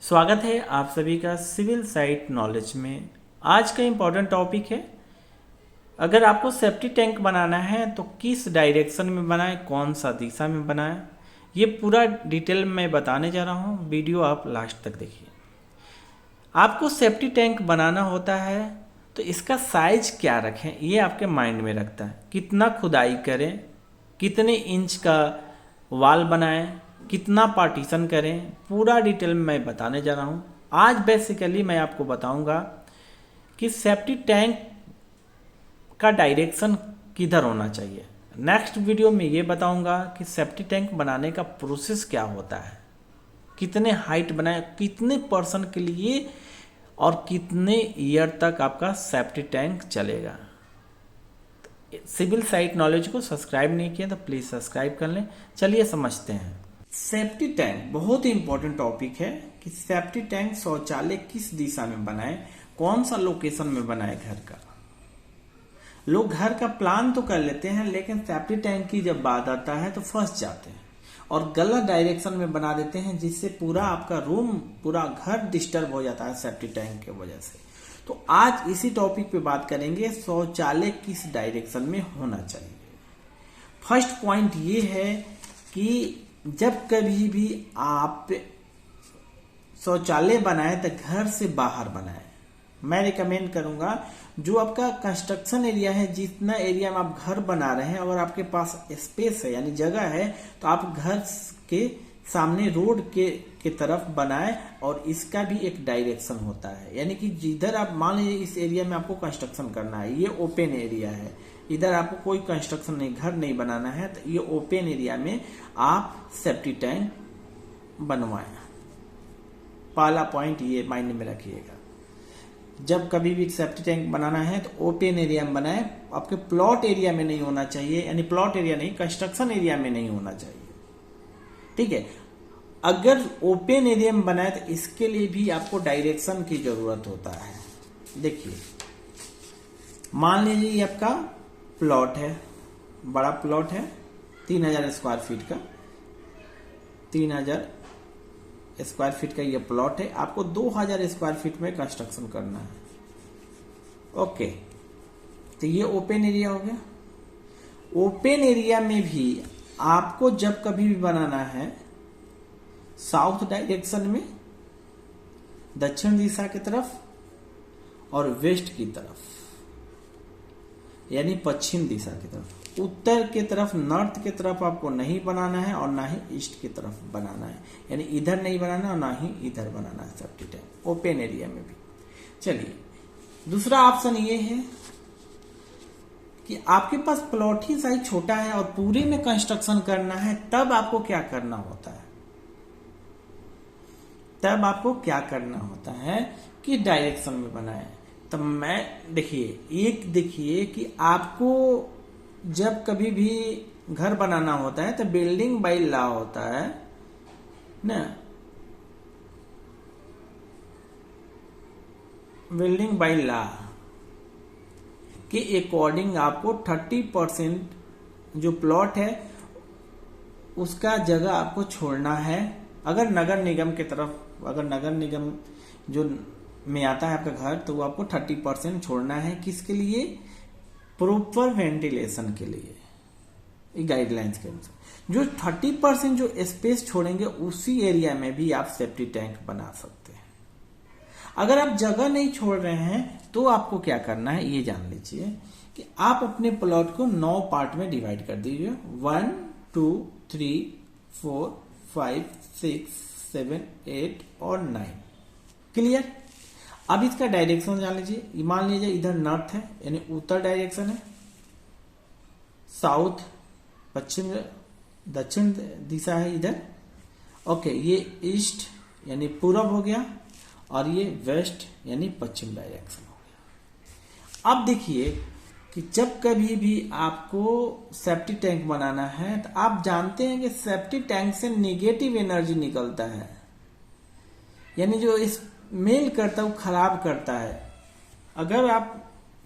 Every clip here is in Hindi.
स्वागत है आप सभी का सिविल साइट नॉलेज में। आज का इम्पोर्टेंट टॉपिक है, अगर आपको सेफ्टी टैंक बनाना है तो किस डायरेक्शन में बनाएं, कौन सा दिशा में बनाएं, ये पूरा डिटेल में बताने जा रहा हूँ। वीडियो आप लास्ट तक देखिए। आपको सेफ्टी टैंक बनाना होता है तो इसका साइज क्या रखें, ये आपके माइंड में रखता है। कितना खुदाई करें, कितने इंच का वाल बनाएं, कितना पार्टीशन करें, पूरा डिटेल में मैं बताने जा रहा हूँ। आज बेसिकली मैं आपको बताऊंगा कि सेफ्टी टैंक का डायरेक्शन किधर होना चाहिए। नेक्स्ट वीडियो में ये बताऊंगा कि सेफ्टी टैंक बनाने का प्रोसेस क्या होता है, कितने हाइट बनाए, कितने पर्सन के लिए और कितने ईयर तक आपका सेफ्टी टैंक चलेगा। सिविल साइट नॉलेज को सब्सक्राइब नहीं किया तो प्लीज़ सब्सक्राइब कर लें। चलिए समझते हैं। सेफ्टी टैंक बहुत ही इंपॉर्टेंट टॉपिक है कि सेफ्टी टैंक शौचालय किस दिशा में बनाए, कौन सा लोकेशन में बनाए। घर का लोग घर का प्लान तो कर लेते हैं, लेकिन सेफ्टी टैंक की जब बात आता है तो फंस जाते हैं और गलत डायरेक्शन में बना देते हैं, जिससे पूरा आपका रूम, पूरा घर डिस्टर्ब हो जाता है सेफ्टी टैंक की वजह से। तो आज इसी टॉपिक पे बात करेंगे, शौचालय किस डायरेक्शन में होना चाहिए। फर्स्ट पॉइंट ये है कि जब कभी भी आप शौचालय बनाए तो घर से बाहर बनाए। मैं रिकमेंड करूंगा जो आपका कंस्ट्रक्शन एरिया है, जितना एरिया में आप घर बना रहे हैं, अगर आपके पास स्पेस है यानी जगह है, तो आप घर के सामने रोड के तरफ बनाए। और इसका भी एक डायरेक्शन होता है, यानी कि जिधर आप मान लीजिए इस एरिया में आपको कंस्ट्रक्शन करना है, ये ओपन एरिया है, इधर आपको कोई कंस्ट्रक्शन नहीं, घर नहीं बनाना है, तो ये ओपन एरिया में आप सेफ्टी टैंक बनवाएं। पहला पॉइंट ये माइंड में रखिएगा, जब कभी भी सेफ्टी टैंक बनाना है तो ओपन एरिया में बनाए। आपके प्लॉट एरिया में नहीं होना चाहिए, यानी प्लॉट एरिया नहीं, कंस्ट्रक्शन एरिया में नहीं होना चाहिए। ठीक है, अगर ओपन एरिया में बनाए तो इसके लिए भी आपको डायरेक्शन की जरूरत होता है। देखिए, मान लीजिए ये आपका प्लॉट है, बड़ा प्लॉट है, 3000 स्क्वायर फीट का, 3000 स्क्वायर फीट का ये प्लॉट है। आपको 2000 स्क्वायर फीट में कंस्ट्रक्शन करना है। ओके, तो ये ओपन एरिया हो गया। ओपन एरिया में भी आपको जब कभी भी बनाना है, साउथ डायरेक्शन में, दक्षिण दिशा की तरफ और वेस्ट की तरफ, यानी पश्चिम दिशा की तरफ। उत्तर की तरफ, नॉर्थ की तरफ आपको नहीं बनाना है और ना ही ईस्ट की तरफ बनाना है, यानी इधर नहीं बनाना और ना ही इधर बनाना है सेफ्टी टैंक ओपन एरिया में भी। चलिए, दूसरा ऑप्शन ये है कि आपके पास प्लॉट ही साइज छोटा है और पूरे में कंस्ट्रक्शन करना है, तब आपको क्या करना होता है, तब आपको क्या करना होता है कि डायरेक्शन में बनाए। तब मैं देखिए कि आपको जब कभी भी घर बनाना होता है तो बिल्डिंग बाय लॉ होता है ना, बिल्डिंग बाय लॉ के अकॉर्डिंग आपको 30% जो प्लॉट है उसका जगह आपको छोड़ना है। अगर नगर निगम की तरफ, अगर नगर निगम जो में आता है आपका घर, तो वो आपको 30% छोड़ना है। किसके लिए? प्रॉपर वेंटिलेशन के लिए, गाइडलाइंस के अनुसार। जो 30% जो स्पेस छोड़ेंगे, उसी एरिया में भी आप सेफ्टी टैंक बना सकते हैं। अगर आप जगह नहीं छोड़ रहे हैं तो आपको क्या करना है ये जान लीजिए कि आप अपने प्लॉट को 9 पार्ट में डिवाइड कर दीजिए। 1 2 3 4 5 6 7 8 और 9। क्लियर? अब इसका डायरेक्शन जान लीजिए। मान लीजिए इधर नॉर्थ है, यानी उत्तर डायरेक्शन है, साउथ पश्चिम, दक्षिण दिशा है इधर। ओके, ये ईस्ट यानी पूरब हो गया और ये वेस्ट यानी पश्चिम डायरेक्शन हो गया। अब देखिए कि जब कभी भी आपको सेफ्टी टैंक बनाना है तो आप जानते हैं कि सेफ्टी टैंक से नेगेटिव एनर्जी निकलता है, यानी जो इस मेल करता है वो खराब करता है। अगर आप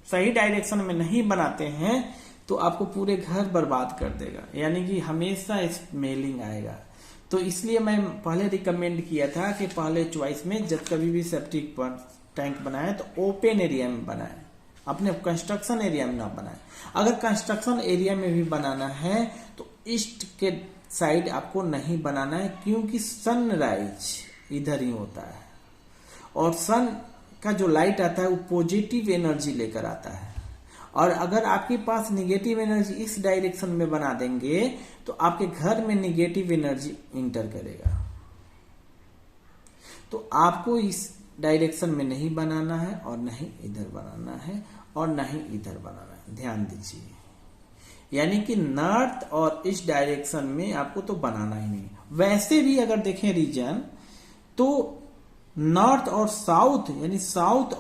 सही डायरेक्शन में नहीं बनाते हैं तो आपको पूरे घर बर्बाद कर देगा, यानी कि हमेशा स्मेलिंग आएगा। तो इसलिए मैं पहले रिकमेंड किया था कि पहले चॉइस में जब कभी भी सेप्टिक टैंक बनाए तो ओपन एरिया में बनाए, अपने कंस्ट्रक्शन एरिया में ना बनाए। अगर कंस्ट्रक्शन एरिया में भी बनाना है तो ईस्ट के साइड आपको नहीं बनाना है, क्योंकि सनराइज इधर ही होता है और सन का जो लाइट आता है वो पॉजिटिव एनर्जी लेकर आता है, और अगर आपके पास निगेटिव एनर्जी इस डायरेक्शन में बना देंगे तो आपके घर में निगेटिव एनर्जी इंटर करेगा। तो आपको इस डायरेक्शन में नहीं बनाना है और नहीं इधर बनाना है और नहीं इधर बनाना है, ध्यान दीजिए। यानी कि नॉर्थ और ईस्ट डायरेक्शन में आपको तो बनाना ही नहीं। वैसे भी अगर देखें रीजन तो नॉर्थ और साउथ यानी साउथ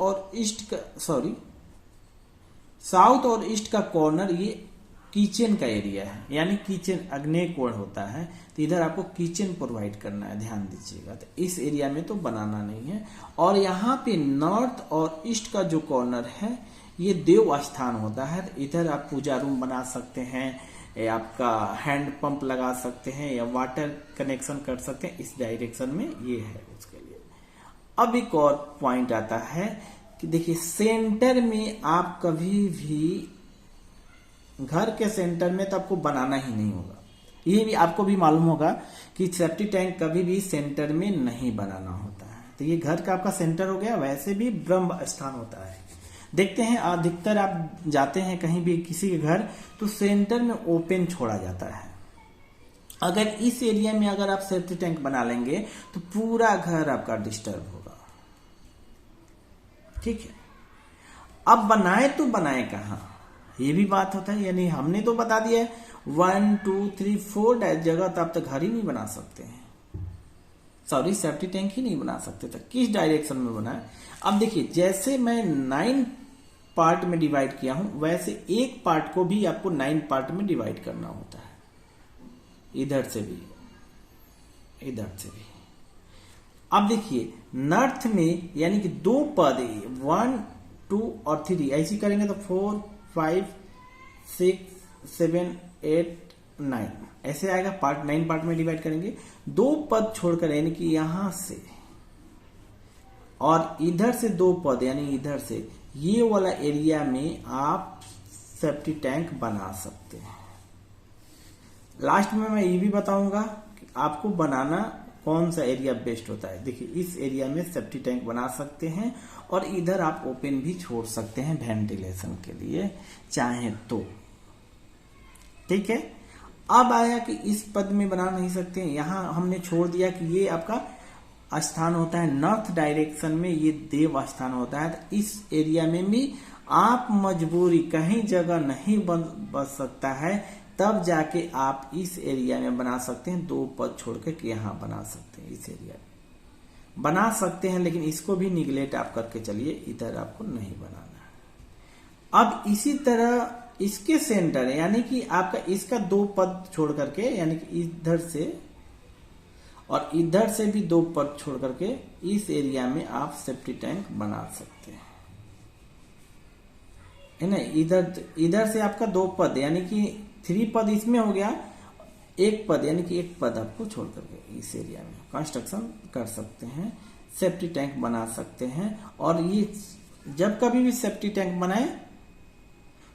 और ईस्ट का कॉर्नर ये किचन का एरिया है, यानी किचन अग्नेय कोण होता है, तो इधर आपको किचन प्रोवाइड करना है, ध्यान दीजिएगा। तो इस एरिया में तो बनाना नहीं है। और यहाँ पे नॉर्थ और ईस्ट का जो कॉर्नर है ये देव स्थान होता है, तो इधर आप पूजा रूम बना सकते हैं, या आपका हैंड पंप लगा सकते हैं, या वाटर कनेक्शन कर सकते हैं। इस डायरेक्शन में ये है उसके लिए। अब एक और पॉइंट आता है कि देखिए सेंटर में आप कभी भी घर के सेंटर में तो आपको बनाना ही नहीं होगा। ये भी आपको भी मालूम होगा कि सेप्टिक टैंक कभी भी सेंटर में नहीं बनाना होता है। तो ये घर का आपका सेंटर हो गया। वैसे भी ब्रह्म स्थान होता है। देखते हैं अधिकतर आप जाते हैं कहीं भी किसी के घर तो सेंटर में ओपन छोड़ा जाता है। अगर इस एरिया में अगर आप सेप्टिक टैंक बना लेंगे तो पूरा घर आपका डिस्टर्ब होगा। ठीक है, अब बनाए तो बनाए कहां, ये भी बात होता है। यानी हमने तो बता दिया 1 2 3 4 जगह तो आप तो घर ही नहीं बना सकते हैं, सॉरी सेप्टिक टैंक ही नहीं बना सकते। तो किस डायरेक्शन में बनाए। अब देखिए जैसे मैं 9 पार्ट में डिवाइड किया हूं, वैसे एक पार्ट को भी आपको 9 पार्ट में डिवाइड करना होता है, इधर से भी इधर से भी। अब देखिए नॉर्थ में यानी कि 2 पद 1 2 और 3 ऐसी करेंगे तो 4 5 6 7 8 9 ऐसे आएगा। पार्ट 9 पार्ट में डिवाइड करेंगे। 2 पद छोड़कर यानी कि यहां से और इधर से 2 पद यानी इधर से, ये वाला एरिया में आप सेप्टिक टैंक बना सकते हैं। लास्ट में मैं ये भी बताऊंगा कि आपको बनाना कौन सा एरिया बेस्ट होता है। देखिए इस एरिया में सेप्टिक टैंक बना सकते हैं और इधर आप ओपन भी छोड़ सकते हैं वेंटिलेशन के लिए चाहे तो। ठीक है, अब आया कि इस पद में बना नहीं सकते हैं। यहां हमने छोड़ दिया कि ये आपका स्थान होता है नॉर्थ डायरेक्शन में, ये देव स्थान होता है। तो इस एरिया में भी आप मजबूरी कहीं जगह नहीं बच सकता है, तब जाके आप इस एरिया में बना सकते हैं। 2 पद छोड़कर के यहां बना सकते हैं, इस एरिया में बना सकते हैं, लेकिन इसको भी निगलेक्ट आप करके चलिए, इधर आपको नहीं बनाना है। अब इसी तरह इसके सेंटर यानी कि आपका इसका 2 पद छोड़ करके यानी कि इधर से और इधर से भी 2 पद छोड़ करके इस एरिया में आप सेप्टिक टैंक बना सकते हैं, है ना। इधर से आपका 2 पद यानी कि 3 पद इसमें हो गया, 1 पद यानी कि 1 पद आपको छोड़ करके इस एरिया में कंस्ट्रक्शन कर सकते हैं, सेप्टिक टैंक बना सकते हैं। और ये जब कभी भी सेप्टिक टैंक बनाए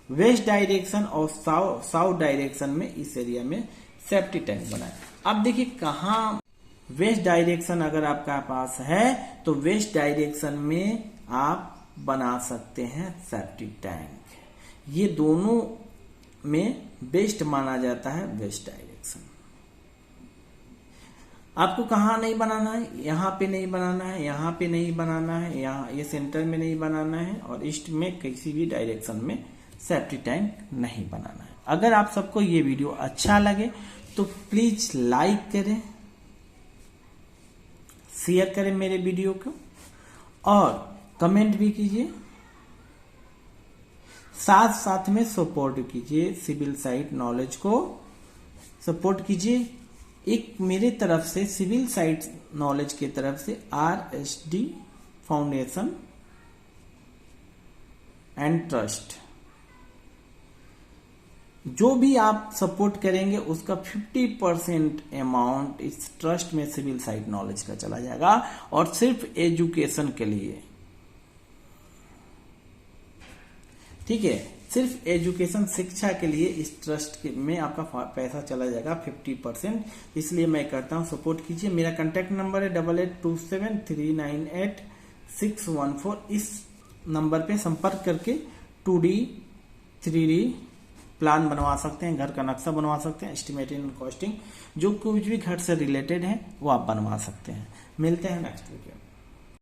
वेस्ट डायरेक्शन और साउथ डायरेक्शन में इस एरिया में सेप्टिक टैंक बनाए। अब देखिए कहाँ वेस्ट डायरेक्शन अगर आपका पास है तो वेस्ट डायरेक्शन में आप बना सकते हैं सेप्टिक टैंक। ये दोनों में बेस्ट माना जाता है वेस्ट डायरेक्शन। आपको कहाँ नहीं बनाना है, यहाँ पे नहीं बनाना है, यहाँ पे नहीं बनाना है, यहाँ ये सेंटर में नहीं बनाना है, और ईस्ट में किसी भी डायरेक्शन में सेप्टिक टैंक नहीं बनाना है। अगर आप सबको ये वीडियो अच्छा लगे तो प्लीज लाइक करें, शेयर करें मेरे वीडियो को और कमेंट भी कीजिए, साथ साथ में सपोर्ट कीजिए, सिविल साइट नॉलेज को सपोर्ट कीजिए। एक मेरे तरफ से सिविल साइट नॉलेज की तरफ से RSD फाउंडेशन एंड ट्रस्ट जो भी आप सपोर्ट करेंगे उसका 50% अमाउंट इस ट्रस्ट में सिविल साइट नॉलेज का चला जाएगा, और सिर्फ एजुकेशन के लिए। ठीक है, सिर्फ एजुकेशन शिक्षा के लिए इस ट्रस्ट में आपका पैसा चला जाएगा 50%। इसलिए मैं कहता हूं सपोर्ट कीजिए। मेरा कांटेक्ट नंबर है 8827398614। इस नंबर पे संपर्क करके 2D 3D प्लान बनवा सकते हैं, घर का नक्शा बनवा सकते हैं, एस्टिमेटिंग एंड कॉस्टिंग, जो कुछ भी घर से रिलेटेड है वो आप बनवा सकते हैं। मिलते हैं नेक्स्ट वीडियो में।